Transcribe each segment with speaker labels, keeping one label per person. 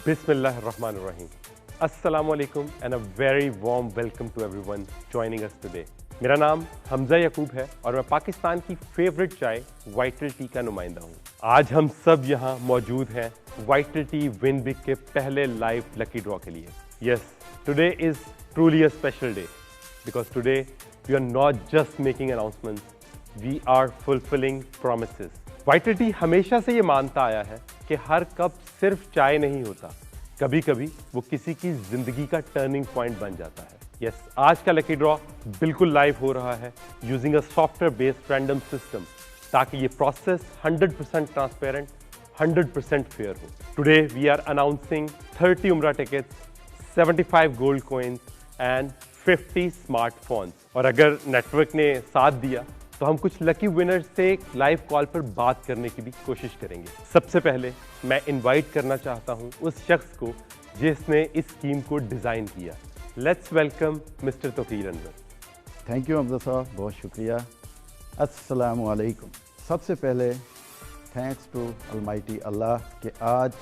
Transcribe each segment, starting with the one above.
Speaker 1: Bismillahirrahmanirrahim. Assalamu alaikum and a very warm welcome to everyone joining us today. मेरा नाम हमजा यकूब है और मैं पाकिस्तान की फेवरेट चाय वाइटल टी का नुमाइंदा हूँ। आज हम सब यहाँ मौजूद हैं वाइटल टी विन बिग के पहले लाइव लकी ड्रॉ के लिए। Yes, today is truly a special day because today we are not just making announcements, we are fulfilling promises. Vital T हमेशा से ये मानता आया है कि हर कप सिर्फ चाय नहीं होता, कभी कभी वो किसी की जिंदगी का टर्निंग पॉइंट बन जाता है। यस, आज का लकी ड्रॉ बिल्कुल लाइव हो रहा है using a software based random system, ताकि ये प्रोसेस 100% ट्रांसपेरेंट, 100% फेयर हो। टुडे वी आर अनाउंसिंग 30 उम्रा tickets, 75 gold coins and 50 smartphones. और अगर नेटवर्क ने साथ दिया तो हम कुछ लकी विनर्स से लाइव कॉल पर बात करने की भी कोशिश करेंगे। सबसे पहले मैं इनवाइट करना चाहता हूं उस शख्स को जिसने इस स्कीम को डिज़ाइन किया। Let's welcome mister Tauqeer Anwar.
Speaker 2: Thank you Hamza साहब, बहुत शुक्रिया। अस्सलामु अलैकुम। सबसे पहले थैंक्स टू अलमाइटी अल्लाह कि आज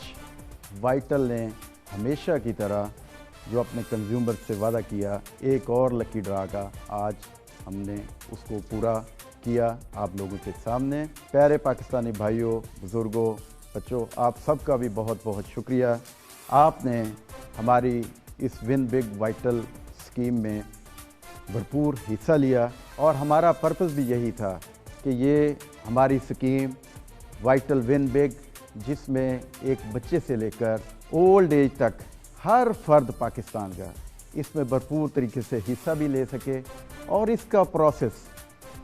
Speaker 2: वाइटल ने हमेशा की तरह जो अपने कंज्यूमर से वादा किया एक और लकी ड्रा का, आज हमने उसको पूरा किया आप लोगों के सामने। प्यारे पाकिस्तानी भाइयों, बुज़ुर्गों, बच्चों, आप सबका भी बहुत बहुत शुक्रिया। आपने हमारी इस विन बिग वाइटल स्कीम में भरपूर हिस्सा लिया और हमारा पर्पस भी यही था कि ये हमारी स्कीम वाइटल विन बिग, जिसमें एक बच्चे से लेकर ओल्ड एज तक हर फर्द पाकिस्तान का इसमें भरपूर तरीके से हिस्सा भी ले सके। और इसका प्रोसेस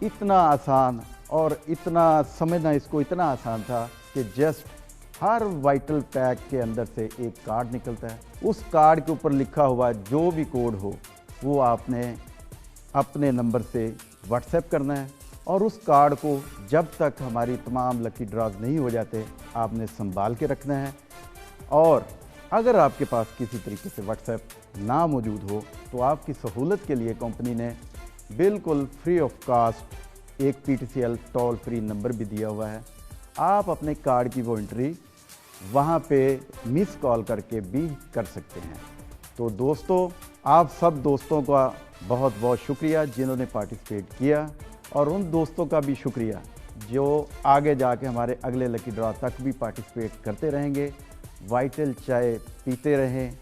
Speaker 2: इतना आसान और इतना समझना इसको इतना आसान था कि जस्ट हर वाइटल पैक के अंदर से एक कार्ड निकलता है। उस कार्ड के ऊपर लिखा हुआ जो भी कोड हो वो आपने अपने नंबर से व्हाट्सएप करना है और उस कार्ड को जब तक हमारी तमाम लकी ड्रॉज नहीं हो जाते आपने संभाल के रखना है। और अगर आपके पास किसी तरीके से व्हाट्सएप ना मौजूद हो तो आपकी सहूलत के लिए कंपनी ने बिल्कुल फ्री ऑफ कास्ट एक PTCL टोल फ्री नंबर भी दिया हुआ है। आप अपने कार्ड की वो एंट्री वहाँ पे मिस कॉल करके भी कर सकते हैं। तो दोस्तों, आप सब दोस्तों का बहुत बहुत शुक्रिया जिन्होंने पार्टिसिपेट किया, और उन दोस्तों का भी शुक्रिया जो आगे जाके हमारे अगले लकी ड्रॉ तक भी पार्टिसिपेट करते रहेंगे। वाइटल चाय पीते रहें,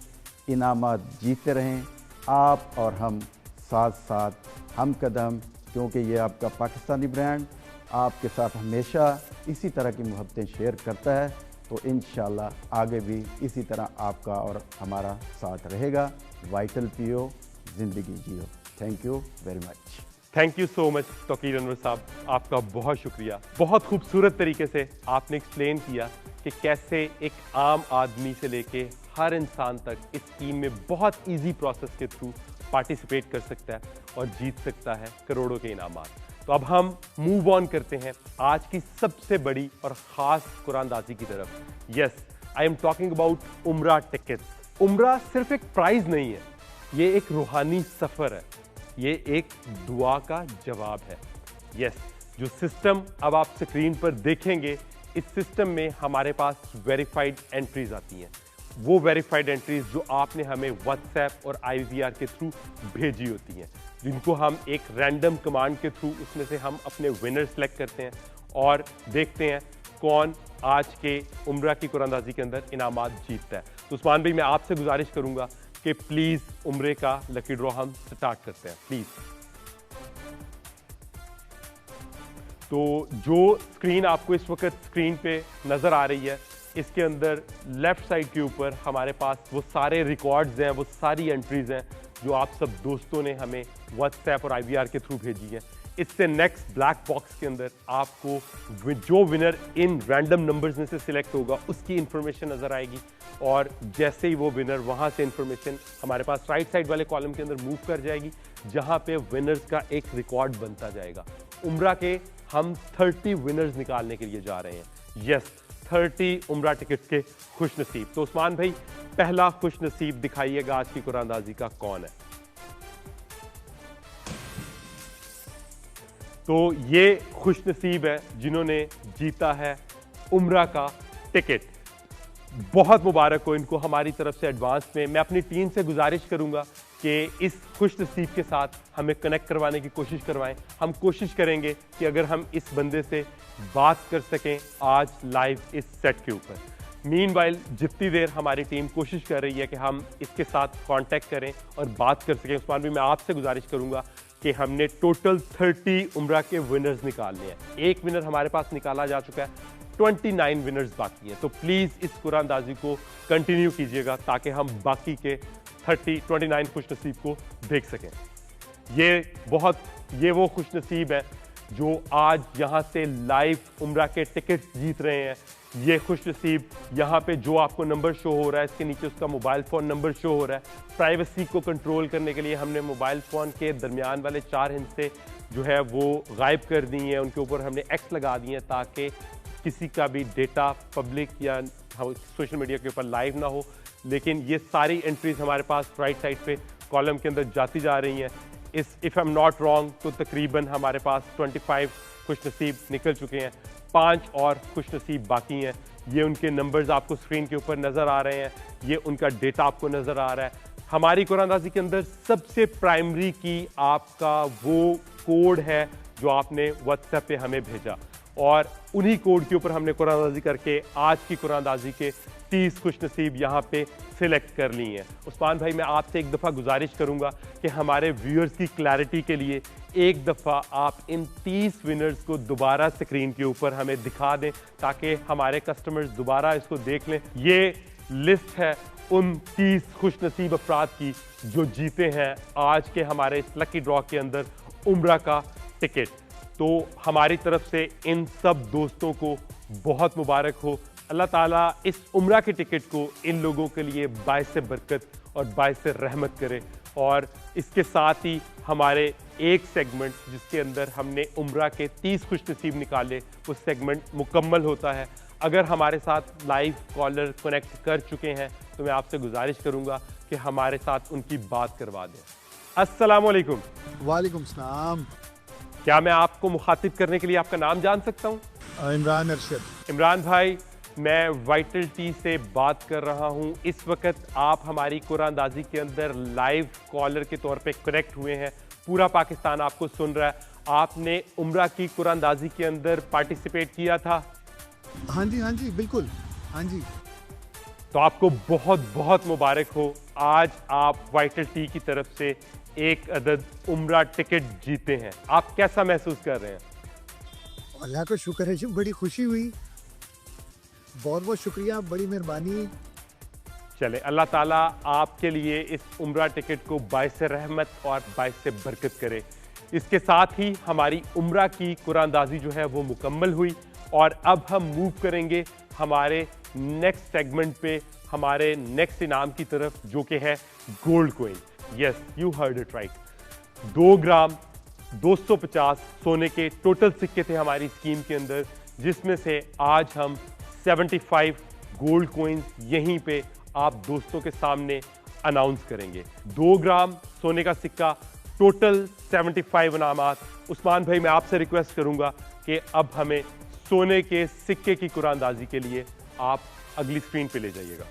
Speaker 2: इनामात जीतते रहें, आप और हम साथ साथ हम कदम, क्योंकि ये आपका पाकिस्तानी ब्रांड आपके साथ हमेशा इसी तरह की मोहब्बतें शेयर करता है। तो इंशाल्लाह आगे भी इसी तरह आपका और हमारा साथ रहेगा। वाइटल पियो, ज़िंदगी जियो। Thank you very much.
Speaker 1: Thank you so much Tauqeer Anwar साहब, आपका बहुत शुक्रिया। बहुत खूबसूरत तरीके से आपने एक्सप्लेन किया कि कैसे एक आम आदमी से लेके हर इंसान तक इस स्कीम में बहुत इजी प्रोसेस के थ्रू पार्टिसिपेट कर सकता है और जीत सकता है करोड़ों के इनामात। तो अब हम मूव ऑन करते हैं आज की सबसे बड़ी और ख़ास कुरानदाजी की तरफ। Yes, I am talking about उम्रा टिकट्स। उम्रा सिर्फ एक प्राइज़ नहीं है, ये एक रूहानी सफ़र है, ये एक दुआ का जवाब है। यस, जो सिस्टम अब आप स्क्रीन पर देखेंगे, इस सिस्टम में हमारे पास वेरीफाइड एंट्रीज आती हैं। वो वेरीफाइड एंट्रीज जो आपने हमें व्हाट्सएप और IVR के थ्रू भेजी होती हैं, जिनको हम एक रैंडम कमांड के थ्रू उसमें से हम अपने विनर सेलेक्ट करते हैं और देखते हैं कौन आज के उम्रा की कुरानदाजी के अंदर इनामात जीतता है। तो उस्मान भाई, मैं आपसे गुजारिश करूंगा कि प्लीज़ उम्रे का लकी ड्रॉ हम स्टार्ट करते हैं, प्लीज़। तो जो स्क्रीन आपको इस वक्त स्क्रीन पे नज़र आ रही है, इसके अंदर लेफ़्ट साइड के ऊपर हमारे पास वो सारे रिकॉर्ड्स हैं, वो सारी एंट्रीज़ हैं जो आप सब दोस्तों ने हमें व्हाट्सएप और IVR के थ्रू भेजी है। इससे नेक्स्ट ब्लैक बॉक्स के अंदर आपको जो विनर इन रैंडम नंबर्स में से सिलेक्ट होगा उसकी इंफॉर्मेशन नज़र आएगी, और जैसे ही वो विनर वहाँ से इंफॉर्मेशन हमारे पास राइट साइड वाले कॉलम के अंदर मूव कर जाएगी, जहाँ पे विनर्स का एक रिकॉर्ड बनता जाएगा। उम्रा के हम 30 विनर्स निकालने के लिए जा रहे हैं। यस, 30 उम्रा टिकट्स के खुश नसीब। तो उस्मान भाई, पहला खुश नसीब दिखाइएगा आज की कुरानदाजी का कौन है? तो ये खुश नसीब है जिन्होंने जीता है उम्रा का टिकट। बहुत मुबारक हो इनको हमारी तरफ से एडवांस में। मैं अपनी टीम से गुजारिश करूंगा कि इस खुश नसीब के साथ हमें कनेक्ट करवाने की कोशिश करवाएं। हम कोशिश करेंगे कि अगर हम इस बंदे से बात कर सकें आज लाइव इस सेट के ऊपर। मीनवाइल जितनी देर हमारी टीम कोशिश कर रही है कि हम इसके साथ कांटेक्ट करें और बात कर सकें, उस्मान भी मैं आपसे गुजारिश करूंगा कि हमने टोटल 30 उम्रा के विनर्स निकालने हैं। एक विनर हमारे पास निकाला जा चुका है, 29 विनर्स बाकी हैं। तो प्लीज़ इस कुरानदाजी को कंटिन्यू कीजिएगा ताकि हम बाकी के 29 खुश नसीब को देख सकें। ये वो खुश नसीब है जो आज यहाँ से लाइव उम्रा के टिकट जीत रहे हैं। ये खुश नसीब यहाँ पे जो आपको नंबर शो हो रहा है, इसके नीचे उसका मोबाइल फ़ोन नंबर शो हो रहा है। प्राइवेसी को कंट्रोल करने के लिए हमने मोबाइल फ़ोन के दरमियान वाले 4 हिस्से जो है वो गायब कर दी हैं, उनके ऊपर हमने एक्स लगा दिए हैं ताकि किसी का भी डेटा पब्लिक या सोशल मीडिया के ऊपर लाइव ना हो। लेकिन ये सारी एंट्रीज हमारे पास राइट साइड पे कॉलम के अंदर जाती जा रही हैं। If I am not wrong तो तकरीबन हमारे पास 25 खुश नसीब निकल चुके हैं, 5 और खुश नसीब बाकी हैं। ये उनके नंबर्स आपको स्क्रीन के ऊपर नज़र आ रहे हैं, ये उनका डेटा आपको नज़र आ रहा है। हमारी कुरानदाजी के अंदर सबसे प्राइमरी की आपका वो कोड है जो आपने व्हाट्सएप पे हमें भेजा, और उन्हीं कोड के ऊपर हमने कुरानदाजी करके आज की कुरानदाजी के 30 खुश नसीब यहाँ पे सिलेक्ट कर ली हैं। उस्मान भाई मैं आपसे एक दफ़ा गुजारिश करूँगा कि हमारे व्यूअर्स की क्लैरिटी के लिए एक दफ़ा आप इन 30 विनर्स को दोबारा स्क्रीन के ऊपर हमें दिखा दें ताकि हमारे कस्टमर्स दोबारा इसको देख लें। ये लिस्ट है उन 30 खुश नसीब अफराद की जो जीते हैं आज के हमारे इस लकी ड्रॉ के अंदर उम्रा का टिकट। तो हमारी तरफ से इन सब दोस्तों को बहुत मुबारक हो। अल्लाह ताला इस उम्रा के टिकट को इन लोगों के लिए बाइस बरकत और बाइस रहमत करे। और इसके साथ ही हमारे एक सेगमेंट जिसके अंदर हमने उम्रा के 30 खुश नसीब निकाले, वो सेगमेंट मुकम्मल होता है। अगर हमारे साथ लाइव कॉलर कनेक्ट कर चुके हैं तो मैं आपसे गुजारिश करूंगा कि हमारे साथ उनकी बात करवा दें। अस्सलाम वालेकुम।
Speaker 3: वालेकुम सलाम।
Speaker 1: क्या मैं आपको मुखातिब करने के लिए आपका नाम जान सकता हूँ?
Speaker 3: इमरान अरशद।
Speaker 1: इमरान भाई, मैं वाइटल टी से बात कर रहा हूँ। इस वक्त आप हमारी कुरानदाजी के अंदर लाइव कॉलर के तौर पे कनेक्ट हुए हैं। पूरा पाकिस्तान आपको सुन रहा है। आपने उम्रा की कुरानदाजी के अंदर पार्टिसिपेट किया था?
Speaker 3: हाँ जी बिल्कुल, हाँ जी।
Speaker 1: तो आपको बहुत बहुत मुबारक हो। आज आप वाइटल टी की तरफ से एक अदद उम्रा टिकट जीते हैं। आप कैसा महसूस कर रहे हैं?
Speaker 3: अल्लाह का शुक्र है जी, बड़ी खुशी हुई। बहुत बहुत शुक्रिया, बड़ी मेहरबानी।
Speaker 1: चले, अल्लाह ताला आपके लिए इस उम्रा टिकट को बाइस रहमत और बाइस बरकत करे। इसके साथ ही हमारी उम्रा की कुरानदाजी जो है वो मुकम्मल हुई और अब हम मूव करेंगे हमारे नेक्स्ट सेगमेंट पे, हमारे नेक्स्ट इनाम की तरफ, जो कि है gold coin. Yes, you heard it right. 2 ग्राम 250 सोने के टोटल सिक्के थे हमारी स्कीम के अंदर, जिसमें से आज हम 75 गोल्ड कॉइन्स यहीं पे आप दोस्तों के सामने अनाउंस करेंगे। 2 ग्राम सोने का सिक्का, टोटल 75 इनामात। उस्मान भाई, मैं आपसे रिक्वेस्ट करूंगा कि अब हमें सोने के सिक्के की कुरानदाजी के लिए आप अगली स्क्रीन पे ले जाइएगा।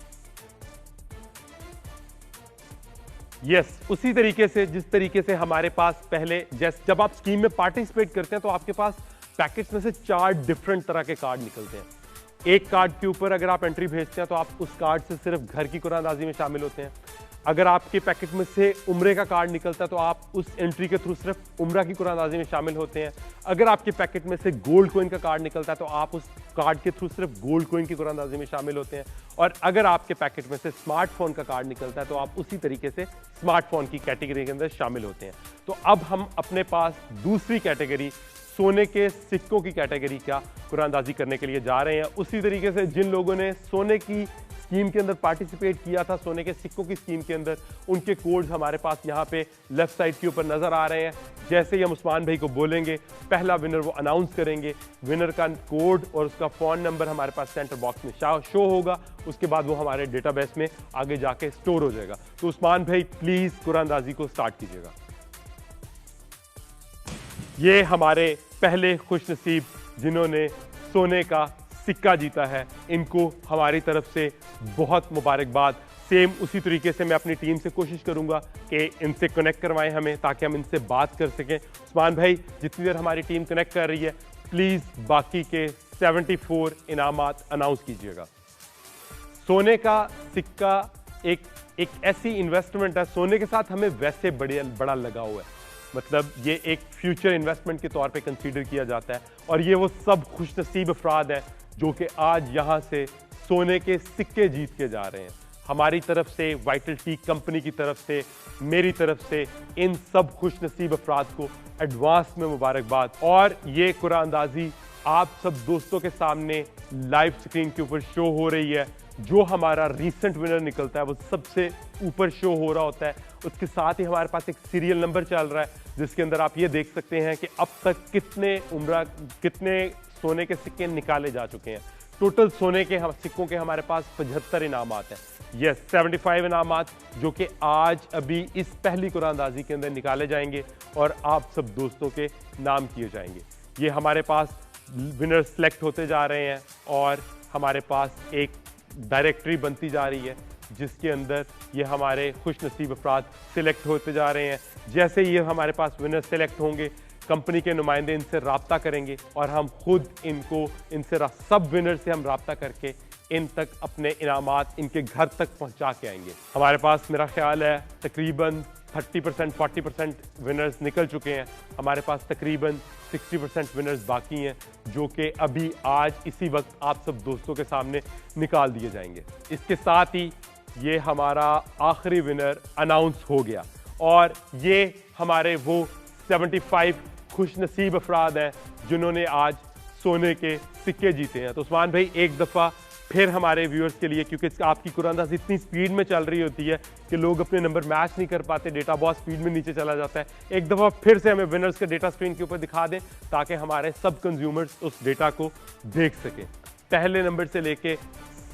Speaker 1: यस, उसी तरीके से जिस तरीके से हमारे पास पहले, जब आप स्कीम में पार्टिसिपेट करते हैं तो आपके पास पैकेट्स में से 4 डिफरेंट तरह के कार्ड निकलते हैं। एक कार्ड के ऊपर अगर आप एंट्री भेजते हैं तो आप उस कार्ड से सिर्फ घर की कुरानदाजी में शामिल होते हैं। अगर आपके पैकेट में से उम्रे का कार्ड निकलता है तो आप उस एंट्री के थ्रू सिर्फ उम्रा की कुरानदाजी में शामिल होते हैं। अगर आपके पैकेट में से गोल्ड कॉइन का कार्ड निकलता है तो आप उस कार्ड के थ्रू सिर्फ गोल्ड कॉइन की कुरानदाजी में शामिल होते हैं। और अगर आपके पैकेट में से स्मार्टफोन का कार्ड निकलता है तो आप उसी तरीके से स्मार्टफोन की कैटेगरी के अंदर शामिल होते हैं। तो अब हम अपने पास दूसरी कैटेगरी, सोने के सिक्कों की कैटेगरी का कुरानदाजी करने के लिए जा रहे हैं। उसी तरीके से जिन लोगों ने सोने की स्कीम के अंदर पार्टिसिपेट किया था, सोने के सिक्कों की स्कीम के अंदर, उनके कोड्स हमारे पास यहाँ पे लेफ्ट साइड के ऊपर नजर आ रहे हैं। जैसे ही हम उस्मान भाई को बोलेंगे, पहला विनर वो अनाउंस करेंगे, विनर का कोड और उसका फ़ोन नंबर हमारे पास सेंटर बॉक्स में शो होगा। उसके बाद वो हमारे डेटाबेस में आगे जाके स्टोर हो जाएगा। तो उस्मान भाई, प्लीज़ कुरानदाजी को स्टार्ट कीजिएगा। ये हमारे पहले खुश नसीब जिन्होंने सोने का सिक्का जीता है, इनको हमारी तरफ से बहुत मुबारकबाद। सेम उसी तरीके से मैं अपनी टीम से कोशिश करूंगा कि इनसे कनेक्ट करवाएं हमें, ताकि हम इनसे बात कर सकें। उस्मान भाई, जितनी देर हमारी टीम कनेक्ट कर रही है, प्लीज़ बाकी के 74 इनामात अनाउंस कीजिएगा। सोने का सिक्का एक ऐसी इन्वेस्टमेंट है, सोने के साथ हमें वैसे बड़ा लगाव है, मतलब ये एक फ्यूचर इन्वेस्टमेंट के तौर पे कंसीडर किया जाता है। और ये वो सब खुशनसीब अफराद हैं जो कि आज यहाँ से सोने के सिक्के जीत के जा रहे हैं। हमारी तरफ से, वाइटल टी कंपनी की तरफ से, मेरी तरफ से इन सब खुशनसीब अफराद को एडवांस में मुबारकबाद। और ये कुरानंदाजी आप सब दोस्तों के सामने लाइव स्क्रीन के ऊपर शो हो रही है। जो हमारा रीसेंट विनर निकलता है वो सबसे ऊपर शो हो रहा होता है। उसके साथ ही हमारे पास एक सीरियल नंबर चल रहा है, जिसके अंदर आप ये देख सकते हैं कि अब तक कितने सोने के सिक्के निकाले जा चुके हैं। टोटल सोने के सिक्कों के हमारे पास 75 इनामात हैं। यस, 75 इनामात जो कि आज अभी इस पहली कुरानंदाजी के अंदर निकाले जाएंगे और आप सब दोस्तों के नाम किए जाएंगे। ये हमारे पास विनर सेलेक्ट होते जा रहे हैं और हमारे पास एक डायरेक्टरी बनती जा रही है, जिसके अंदर ये हमारे खुशनसीब अफराद सिलेक्ट होते जा रहे हैं। जैसे ये हमारे पास विनर सेलेक्ट होंगे, कंपनी के नुमाइंदे इनसे रब्ता करेंगे और हम खुद सब विनर से हम रब्ता करके इन तक अपने इनामात इनके घर तक पहुंचा के आएंगे। हमारे पास मेरा ख्याल है तकरीबन 30% 40% विनर्स निकल चुके हैं। हमारे पास तकरीबन 60% विनर्स बाकी हैं, जो कि अभी आज इसी वक्त आप सब दोस्तों के सामने निकाल दिए जाएंगे। इसके साथ ही ये हमारा आखिरी विनर अनाउंस हो गया और ये हमारे वो 75 खुशनसीब अफराद हैं जिन्होंने आज सोने के सिक्के जीते हैं। तो उस्मान भाई, एक दफ़ा फिर हमारे व्यूअर्स के लिए, क्योंकि आपकी कुरानंदाजी इतनी स्पीड में चल रही होती है कि लोग अपने नंबर मैच नहीं कर पाते, डेटा बहुत स्पीड में नीचे चला जाता है। एक दफ़ा फिर से हमें विनर्स का डेटा स्क्रीन के ऊपर दिखा दें, ताकि हमारे सब कंज्यूमर्स उस डेटा को देख सकें। पहले नंबर से लेके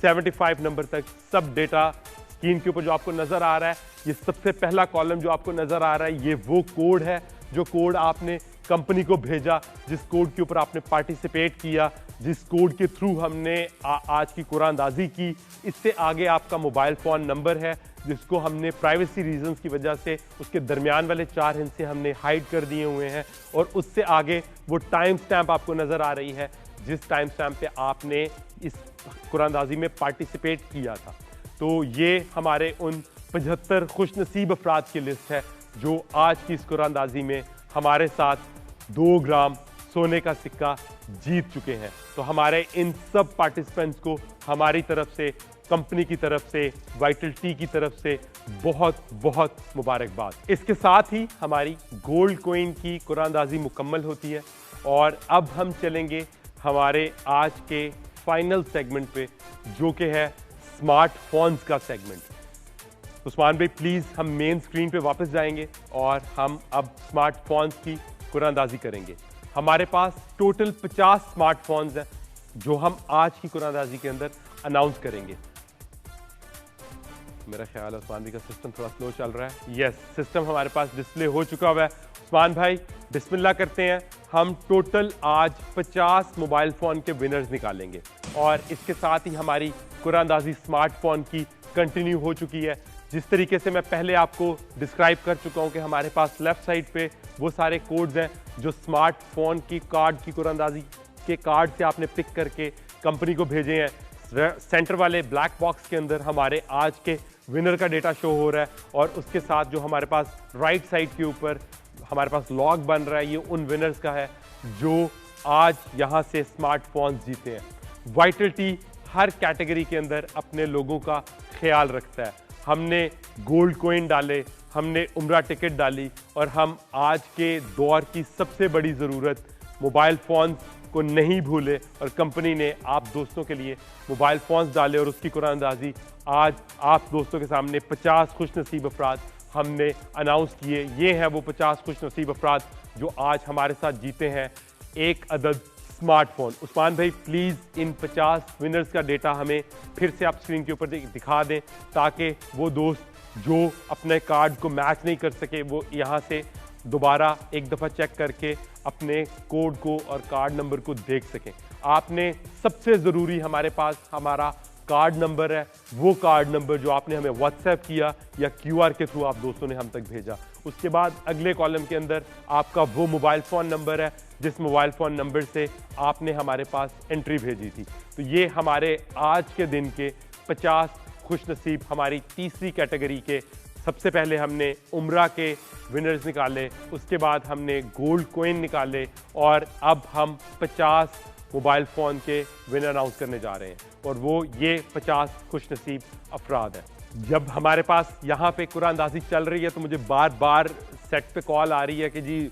Speaker 1: 75 नंबर तक सब डेटा स्क्रीन के ऊपर जो आपको नज़र आ रहा है, ये सबसे पहला कॉलम जो आपको नज़र आ रहा है, ये वो कोड है जो कोड आपने कंपनी को भेजा, जिस कोड के ऊपर आपने पार्टिसिपेट किया, जिस कोड के थ्रू हमने आज की कुरानंदाजी की। इससे आगे आपका मोबाइल फ़ोन नंबर है, जिसको हमने प्राइवेसी रीजंस की वजह से उसके दरमियान वाले 4 हिस्से हमने हाइड कर दिए हुए हैं। और उससे आगे वो टाइम स्टैम्प आपको नज़र आ रही है, जिस टाइम स्टैम्प पे आपने इस कुरानंदाजी में पार्टिसिपेट किया था। तो ये हमारे उन 75 खुशनसीब अफराद की लिस्ट है जो आज की इस कुरानंदाजी में हमारे साथ 2 ग्राम सोने का सिक्का जीत चुके हैं। तो हमारे इन सब पार्टिसिपेंट्स को हमारी तरफ से, कंपनी की तरफ से, वाइटल टी की तरफ से बहुत बहुत मुबारकबाद। इसके साथ ही हमारी गोल्ड कॉइन की कुरानंदाजी मुकम्मल होती है और अब हम चलेंगे हमारे आज के फाइनल सेगमेंट पे, जो कि है स्मार्टफोन्स का सेगमेंट। उस्मान भाई, प्लीज़ हम मेन स्क्रीन पे वापस जाएंगे और हम अब स्मार्टफोन्स की कुरानंदाजी करेंगे। हमारे पास टोटल 50 स्मार्टफोन्स हैं जो हम आज की कुरानंदाजी के अंदर अनाउंस करेंगे। मेरा ख्याल है उस्मान भाई का सिस्टम थोड़ा स्लो चल रहा है। यस, सिस्टम हमारे पास डिस्प्ले हो चुका हुआ है। उस्मान भाई, बिस्मिल्लाह करते हैं। हम टोटल आज 50 मोबाइल फ़ोन के विनर्स निकालेंगे और इसके साथ ही हमारी कुरानंदाजी स्मार्टफोन की कंटिन्यू हो चुकी है। जिस तरीके से मैं पहले आपको डिस्क्राइब कर चुका हूं कि हमारे पास लेफ्ट साइड पे वो सारे कोड्स हैं जो स्मार्टफोन की कार्ड की कुरानंदाजी के कार्ड से आपने पिक करके कंपनी को भेजे हैं। सेंटर वाले ब्लैक बॉक्स के अंदर हमारे आज के विनर का डेटा शो हो रहा है और उसके साथ जो हमारे पास राइट साइड के ऊपर हमारे पास लॉग बन रहा है, ये उन विनर्स का है जो आज यहाँ से स्मार्टफोन जीते हैं। वाइटल टी हर कैटेगरी के अंदर अपने लोगों का ख्याल रखता है। हमने गोल्ड कॉइन डाले, हमने उम्रा टिकट डाली और हम आज के दौर की सबसे बड़ी ज़रूरत मोबाइल फ़ोन्स को नहीं भूले और कंपनी ने आप दोस्तों के लिए मोबाइल फ़ोन्स डाले और उसकी कुरानंदाजी आज आप दोस्तों के सामने 50 खुशनसीब अफराद हमने अनाउंस किए। ये हैं वो 50 खुशनसीब अफराद जो आज हमारे साथ जीते हैं एक अदद स्मार्टफोन। उस्मान भाई, प्लीज़ इन 50 विनर्स का डेटा हमें फिर से आप स्क्रीन के ऊपर दिखा दें, ताकि वो दोस्त जो अपने कार्ड को मैच नहीं कर सके वो यहाँ से दोबारा एक दफ़ा चेक करके अपने कोड को और कार्ड नंबर को देख सकें। आपने सबसे ज़रूरी हमारे पास हमारा कार्ड नंबर है, वो कार्ड नंबर जो आपने हमें व्हाट्सएप किया या क्यूआर के थ्रू आप दोस्तों ने हम तक भेजा। उसके बाद अगले कॉलम के अंदर आपका वो मोबाइल फ़ोन नंबर है जिस मोबाइल फ़ोन नंबर से आपने हमारे पास एंट्री भेजी थी। तो ये हमारे आज के दिन के 50 खुशनसीब हमारी तीसरी कैटेगरी के। सबसे पहले हमने उम्रा के विनर्स निकाले, उसके बाद हमने गोल्ड कॉइन निकाले और अब हम 50 मोबाइल फ़ोन के विनर अनाउंस करने जा रहे हैं और वो ये 50 खुशनसीब अफराद हैं। जब हमारे पास यहाँ पे कुरानंदाजी चल रही है तो मुझे बार बार सेट पे कॉल आ रही है कि जी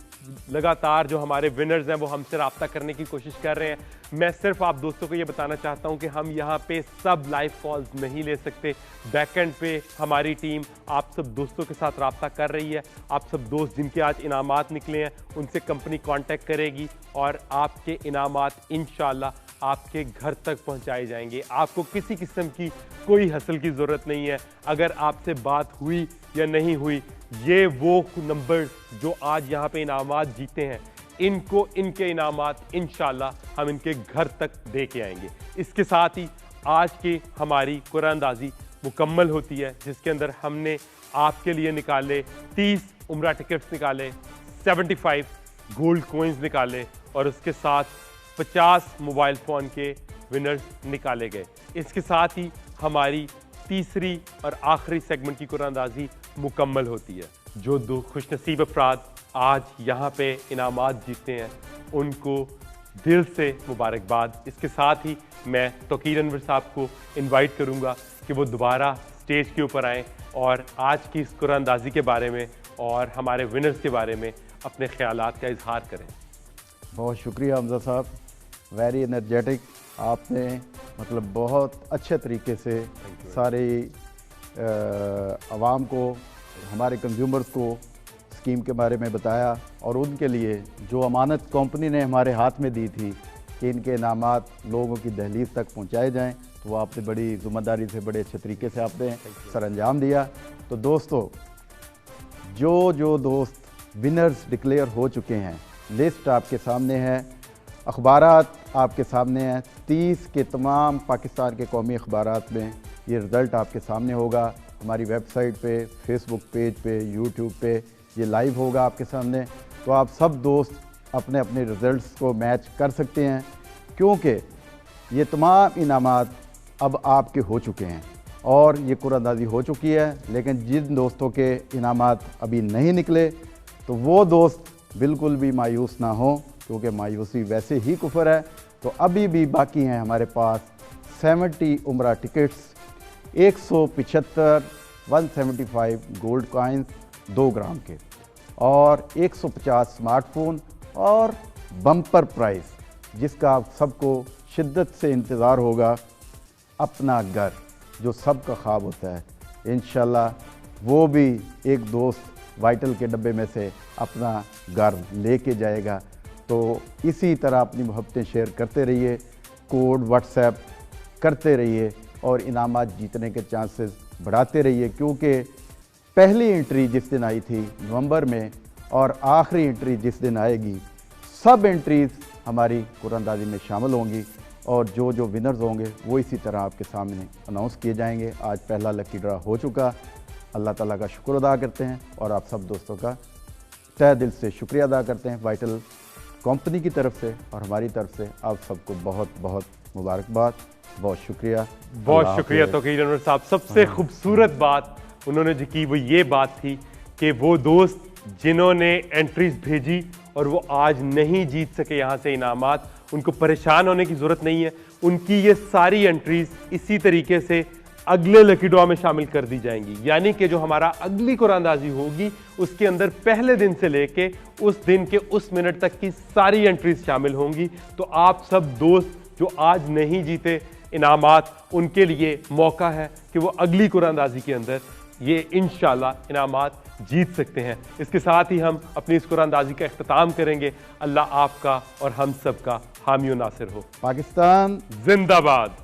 Speaker 1: लगातार जो हमारे विनर्स हैं वो हमसे रब्ता करने की कोशिश कर रहे हैं। मैं सिर्फ आप दोस्तों को ये बताना चाहता हूँ कि हम यहाँ पे सब लाइव कॉल्स नहीं ले सकते। बैकएंड पे हमारी टीम आप सब दोस्तों के साथ रब्ता कर रही है। आप सब दोस्त जिनके आज इनामात निकले हैं उनसे कंपनी कांटेक्ट करेगी और आपके इनामात इंशाल्लाह आपके घर तक पहुंचाए जाएंगे। आपको किसी किस्म की कोई हसल की ज़रूरत नहीं है। अगर आपसे बात हुई या नहीं हुई, ये वो नंबर जो आज यहाँ पे इनामात जीते हैं इनको इनके इनामात इंशाल्लाह हम इनके घर तक दे के आएंगे। इसके साथ ही आज की हमारी कुरानंदाजी मुकम्मल होती है जिसके अंदर हमने आपके लिए निकाले 30 उम्रा टिकट्स निकाले, 75 गोल्ड कॉइन्स निकाले और उसके साथ 50 मोबाइल फ़ोन के विनर्स निकाले गए। इसके साथ ही हमारी तीसरी और आखिरी सेगमेंट की कुरानंदाजी मुकम्मल होती है। जो दो खुशनसीब अफराद आज यहाँ पे इनामात जीते हैं उनको दिल से मुबारकबाद। इसके साथ ही मैं तौकीर अनवर साहब को इनवाइट करूँगा कि वो दोबारा स्टेज के ऊपर आएँ और आज की इस कुरानंदाजी के बारे में और हमारे विनर्स के बारे में अपने ख्यालात का इजहार करें।
Speaker 2: बहुत शुक्रिया हमजा साहब, वेरी एनर्जेटिक। आपने मतलब बहुत अच्छे तरीके से सारे आवाम को, हमारे कंज्यूमर्स को स्कीम के बारे में बताया और उनके लिए जो अमानत कंपनी ने हमारे हाथ में दी थी कि इनके इनामात लोगों की दहलीज तक पहुंचाए जाएं, तो वो आपने बड़ी ज़िम्मेदारी से बड़े अच्छे तरीके से आपने सर अंजाम दिया। तो दोस्तों, जो दोस्त विनर्स डिक्लेयर हो चुके हैं, लिस्ट आपके सामने है, अखबारात आपके सामने हैं। 30 के तमाम पाकिस्तान के कौमी अखबारात में ये रिज़ल्ट आपके सामने होगा। हमारी वेबसाइट पे, फेसबुक पेज पे, यूट्यूब पे ये लाइव होगा आपके सामने। तो आप सब दोस्त अपने अपने रिज़ल्ट्स को मैच कर सकते हैं क्योंकि ये तमाम इनामात अब आपके हो चुके हैं और ये कुरानंदाजी हो चुकी है। लेकिन जिन दोस्तों के इनामात अभी नहीं निकले तो वो दोस्त बिल्कुल भी मायूस ना हो क्योंकि मायूसी वैसे ही कुफर है। तो अभी भी बाकी हैं हमारे पास 70 उम्रा टिकट्स, 175 175 गोल्ड कॉइन्स 2 ग्राम के और 150 स्मार्टफोन और बम्पर प्राइस जिसका आप सबको शिद्दत से इंतज़ार होगा, अपना घर जो सबका ख्वाब होता है। इंशाल्लाह वो भी एक दोस्त वाइटल के डब्बे में से अपना घर लेके जाएगा। तो इसी तरह अपनी मोहब्बतें शेयर करते रहिए, कोड व्हाट्सएप करते रहिए और इनामात जीतने के चांसेस बढ़ाते रहिए क्योंकि पहली एंट्री जिस दिन आई थी नवंबर में और आखिरी एंट्री जिस दिन आएगी, सब एंट्रीज़ हमारी कुरानंदाजी में शामिल होंगी और जो विनर्स होंगे वो इसी तरह आपके सामने अनाउंस किए जाएंगे। आज पहला लकी ड्रा हो चुका। अल्लाह ताला का शुक्र अदा करते हैं और आप सब दोस्तों का तहे दिल से शुक्रिया अदा करते हैं वाइटल कंपनी की तरफ से और हमारी तरफ से। आप सबको बहुत बहुत मुबारकबाद, बहुत शुक्रिया।
Speaker 1: बहुत शुक्रिया तौकीर अनवर साहब। सबसे खूबसूरत बात उन्होंने जो की वो ये बात थी कि वो दोस्त जिन्होंने एंट्रीज भेजी और वो आज नहीं जीत सके यहाँ से इनामात, उनको परेशान होने की ज़रूरत नहीं है। उनकी ये सारी एंट्रीज इसी तरीके से अगले लकी ड्रॉ में शामिल कर दी जाएंगी। यानी कि जो हमारा अगली कुरानंदाजी होगी उसके अंदर पहले दिन से लेके उस दिन के उस मिनट तक की सारी एंट्रीज शामिल होंगी। तो आप सब दोस्त जो आज नहीं जीते इनामात, उनके लिए मौका है कि वो अगली कुरानंदाजी के अंदर ये इंशाल्लाह इनामात जीत सकते हैं। इसके साथ ही हम अपनी इस कुरानंदाजी का इख्तिताम करेंगे। अल्लाह आपका और हम सब का हामी और नासिर हो।
Speaker 2: पाकिस्तान
Speaker 1: जिंदाबाद।